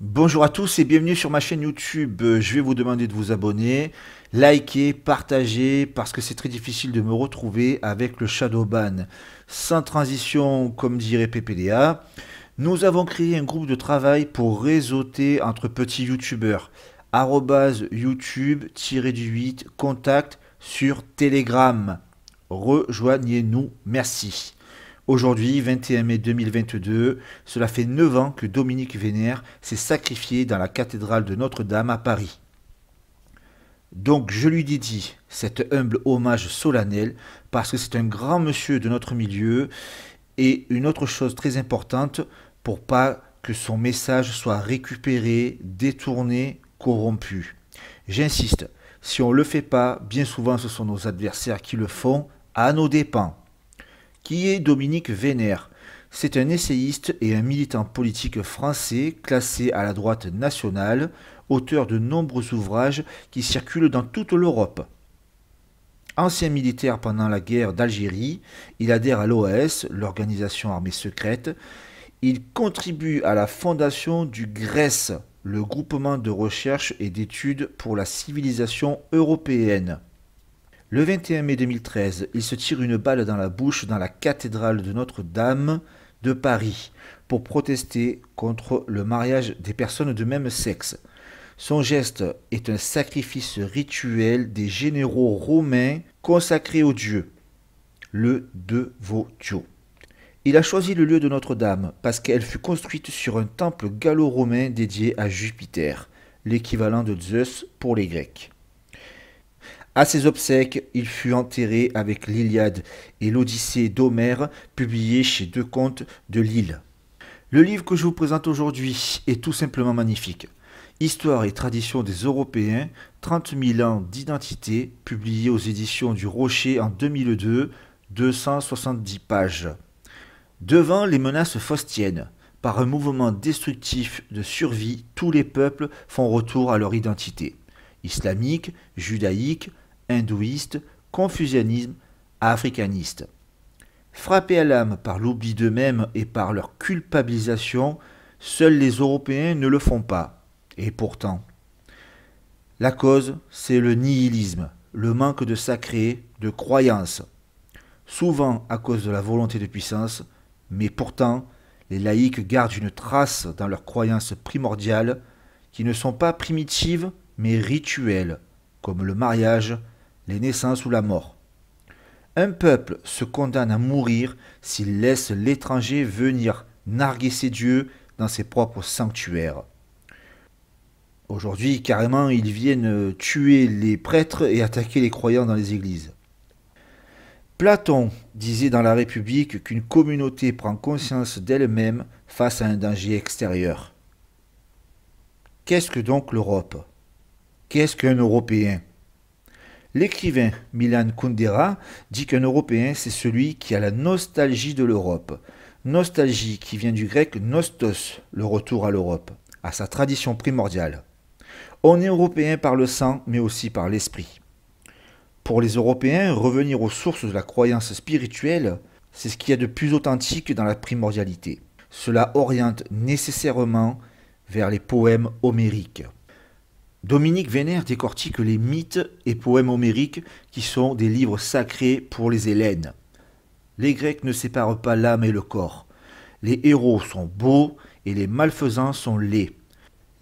Bonjour à tous et bienvenue sur ma chaîne YouTube. Je vais vous demander de vous abonner, liker, partager parce que c'est très difficile de me retrouver avec le Shadowban. Sans transition, comme dirait PPDA, nous avons créé un groupe de travail pour réseauter entre petits youtubeurs. @youtube-8 contact sur Telegram. Rejoignez-nous, merci. Aujourd'hui, 21 mai 2022, cela fait 9 ans que Dominique Vénère s'est sacrifié dans la cathédrale de Notre-Dame à Paris. Donc je lui dédie cet humble hommage solennel parce que c'est un grand monsieur de notre milieu et une autre chose très importante pour pas que son message soit récupéré, détourné, corrompu. J'insiste, si on ne le fait pas, bien souvent ce sont nos adversaires qui le font à nos dépens. Qui est Dominique Vénère? C'est un essayiste et un militant politique français classé à la droite nationale, auteur de nombreux ouvrages qui circulent dans toute l'Europe. Ancien militaire pendant la guerre d'Algérie, il adhère à l'OAS, l'organisation armée secrète. Il contribue à la fondation du GRES, le groupement de recherche et d'études pour la civilisation européenne. Le 21 mai 2013, il se tire une balle dans la bouche dans la cathédrale de Notre-Dame de Paris pour protester contre le mariage des personnes de même sexe. Son geste est un sacrifice rituel des généraux romains consacrés au dieu, le Devotio. Il a choisi le lieu de Notre-Dame parce qu'elle fut construite sur un temple gallo-romain dédié à Jupiter, l'équivalent de Zeus pour les Grecs. À ses obsèques, il fut enterré avec l'Iliade et l'Odyssée d'Homère, publiée chez Decomte de Lille. Le livre que je vous présente aujourd'hui est tout simplement magnifique. Histoire et tradition des Européens, 30 000 ans d'identité, publié aux éditions du Rocher en 2002, 270 pages. Devant les menaces faustiennes, par un mouvement destructif de survie, tous les peuples font retour à leur identité. Islamique, judaïque, hindouiste, confucianisme, africaniste. Frappés à l'âme par l'oubli d'eux-mêmes et par leur culpabilisation, seuls les Européens ne le font pas. Et pourtant, la cause, c'est le nihilisme, le manque de sacré, de croyance. Souvent à cause de la volonté de puissance, mais pourtant, les laïcs gardent une trace dans leurs croyances primordiales qui ne sont pas primitives mais rituelles, comme le mariage, les naissances ou la mort. Un peuple se condamne à mourir s'il laisse l'étranger venir narguer ses dieux dans ses propres sanctuaires. Aujourd'hui, carrément, ils viennent tuer les prêtres et attaquer les croyants dans les églises. Platon disait dans La République qu'une communauté prend conscience d'elle-même face à un danger extérieur. Qu'est-ce que donc l'Europe ? Qu'est-ce qu'un Européen ? L'écrivain Milan Kundera dit qu'un Européen, c'est celui qui a la nostalgie de l'Europe. Nostalgie qui vient du grec nostos, le retour à l'Europe, à sa tradition primordiale. On est Européen par le sang, mais aussi par l'esprit. Pour les Européens, revenir aux sources de la croyance spirituelle, c'est ce qu'il y a de plus authentique dans la primordialité. Cela oriente nécessairement vers les poèmes homériques. Dominique Vénère décortique les mythes et poèmes homériques qui sont des livres sacrés pour les Hellènes. Les Grecs ne séparent pas l'âme et le corps. Les héros sont beaux et les malfaisants sont laids.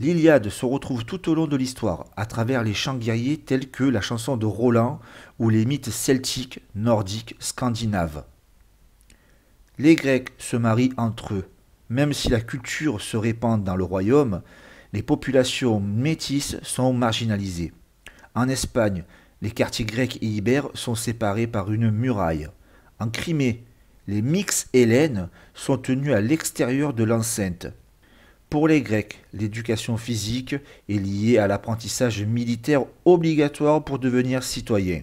L'Iliade se retrouve tout au long de l'histoire, à travers les chants guerriers tels que la chanson de Roland ou les mythes celtiques, nordiques, scandinaves. Les Grecs se marient entre eux. Même si la culture se répand dans le royaume, les populations métisses sont marginalisées. En Espagne, les quartiers grecs et ibères sont séparés par une muraille. En Crimée, les mix hellènes sont tenus à l'extérieur de l'enceinte. Pour les Grecs, l'éducation physique est liée à l'apprentissage militaire obligatoire pour devenir citoyen.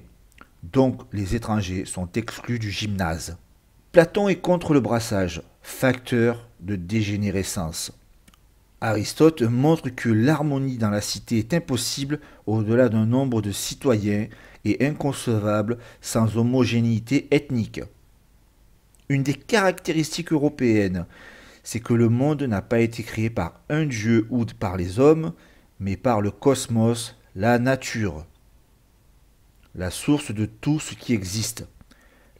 Donc les étrangers sont exclus du gymnase. Platon est contre le brassage, facteur de dégénérescence. Aristote montre que l'harmonie dans la cité est impossible au-delà d'un nombre de citoyens et inconcevable sans homogénéité ethnique. Une des caractéristiques européennes, c'est que le monde n'a pas été créé par un dieu ou par les hommes, mais par le cosmos, la nature, la source de tout ce qui existe,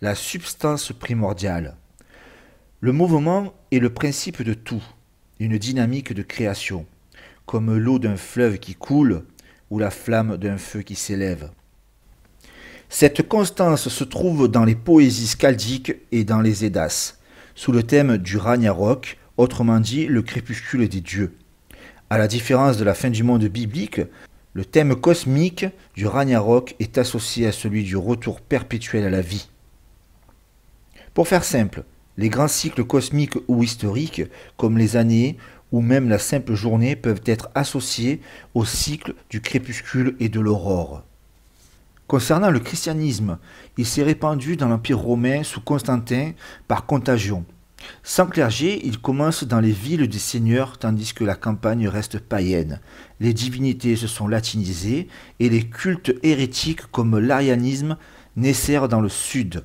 la substance primordiale. Le mouvement est le principe de tout, une dynamique de création, comme l'eau d'un fleuve qui coule ou la flamme d'un feu qui s'élève. Cette constance se trouve dans les poésies skaldiques et dans les Eddas, sous le thème du Ragnarok, autrement dit le crépuscule des dieux. À la différence de la fin du monde biblique, le thème cosmique du Ragnarok est associé à celui du retour perpétuel à la vie. Pour faire simple, les grands cycles cosmiques ou historiques, comme les années ou même la simple journée, peuvent être associés au cycle du crépuscule et de l'aurore. Concernant le christianisme, il s'est répandu dans l'Empire romain sous Constantin par contagion. Sans clergé, il commence dans les villes des seigneurs tandis que la campagne reste païenne. Les divinités se sont latinisées et les cultes hérétiques comme l'arianisme naissèrent dans le sud.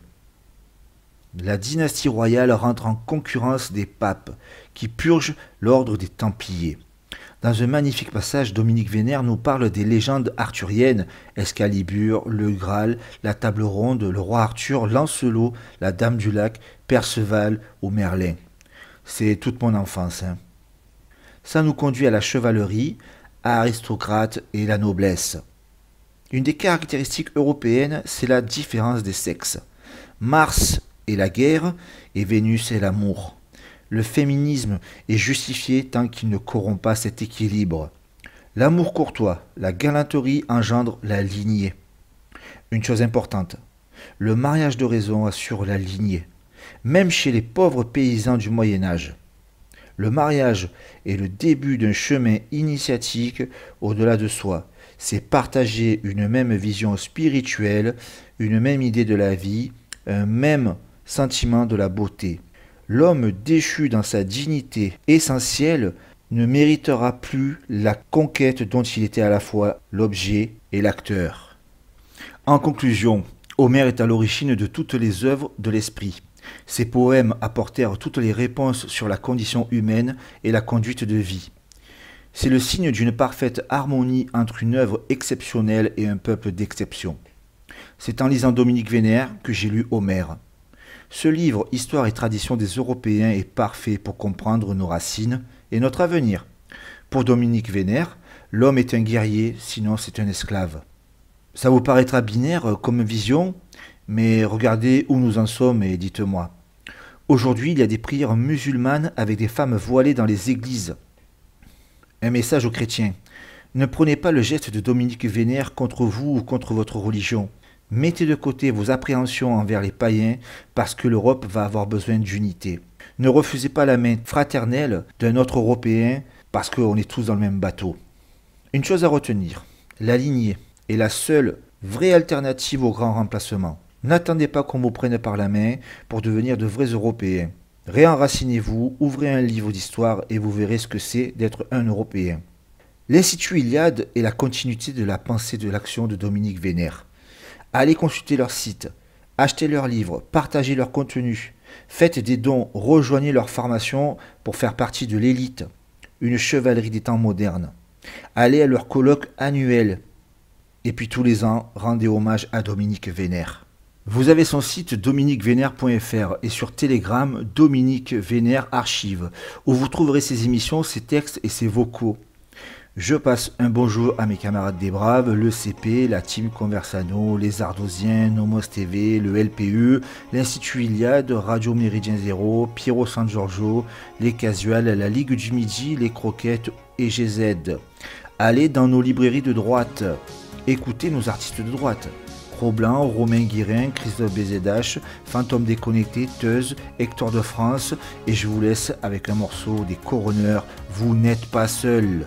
La dynastie royale rentre en concurrence des papes qui purgent l'ordre des Templiers. Dans un magnifique passage, Dominique Vénère nous parle des légendes arthuriennes, Excalibur, le Graal, la Table Ronde, le roi Arthur, Lancelot, la Dame du Lac, Perceval ou Merlin. C'est toute mon enfance. Ça nous conduit à la chevalerie, à l'aristocrate et la noblesse. Une des caractéristiques européennes, c'est la différence des sexes. Mars est la guerre et Vénus est l'amour. Le féminisme est justifié tant qu'il ne corrompt pas cet équilibre. L'amour courtois, la galanterie engendre la lignée. Une chose importante, le mariage de raison assure la lignée, même chez les pauvres paysans du Moyen-Âge. Le mariage est le début d'un chemin initiatique au-delà de soi. C'est partager une même vision spirituelle, une même idée de la vie, un même sentiment de la beauté. L'homme déchu dans sa dignité essentielle ne méritera plus la conquête dont il était à la fois l'objet et l'acteur. En conclusion, Homère est à l'origine de toutes les œuvres de l'esprit. Ses poèmes apportèrent toutes les réponses sur la condition humaine et la conduite de vie. C'est le signe d'une parfaite harmonie entre une œuvre exceptionnelle et un peuple d'exception. C'est en lisant Dominique Vénère que j'ai lu Homère. Ce livre, Histoire et tradition des Européens, est parfait pour comprendre nos racines et notre avenir. Pour Dominique Vénère, l'homme est un guerrier, sinon c'est un esclave. Ça vous paraîtra binaire comme vision, mais regardez où nous en sommes et dites-moi. Aujourd'hui, il y a des prières musulmanes avec des femmes voilées dans les églises. Un message aux chrétiens. Ne prenez pas le geste de Dominique Vénère contre vous ou contre votre religion. Mettez de côté vos appréhensions envers les païens parce que l'Europe va avoir besoin d'unité. Ne refusez pas la main fraternelle d'un autre Européen parce qu'on est tous dans le même bateau. Une chose à retenir, la lignée est la seule vraie alternative au grand remplacement. N'attendez pas qu'on vous prenne par la main pour devenir de vrais Européens. Réenracinez-vous, ouvrez un livre d'histoire et vous verrez ce que c'est d'être un Européen. L'Institut Iliade est la continuité de la pensée de l'action de Dominique Vénère. Allez consulter leur site, achetez leurs livres, partagez leur contenu, faites des dons, rejoignez leur formation pour faire partie de l'élite, une chevalerie des temps modernes. Allez à leur colloque annuel. Et puis tous les ans, rendez hommage à Dominique Vénère. Vous avez son site dominiquevénère.fr et sur Telegram, Dominique Vénère Archive, où vous trouverez ses émissions, ses textes et ses vocaux. Je passe un bonjour à mes camarades des Braves, le CP, la Team Conversano, les Ardosiens, Nomos TV, le LPE, l'Institut Iliade, Radio Méridien Zéro, Piero San Giorgio, les Casuals, la Ligue du Midi, les Croquettes et GZ. Allez dans nos librairies de droite. Écoutez nos artistes de droite. Cro-Blanc, Romain Guirin, Christophe BZH, Fantôme Déconnecté, Teuse, Hector de France. Et je vous laisse avec un morceau des Coroners. Vous n'êtes pas seul.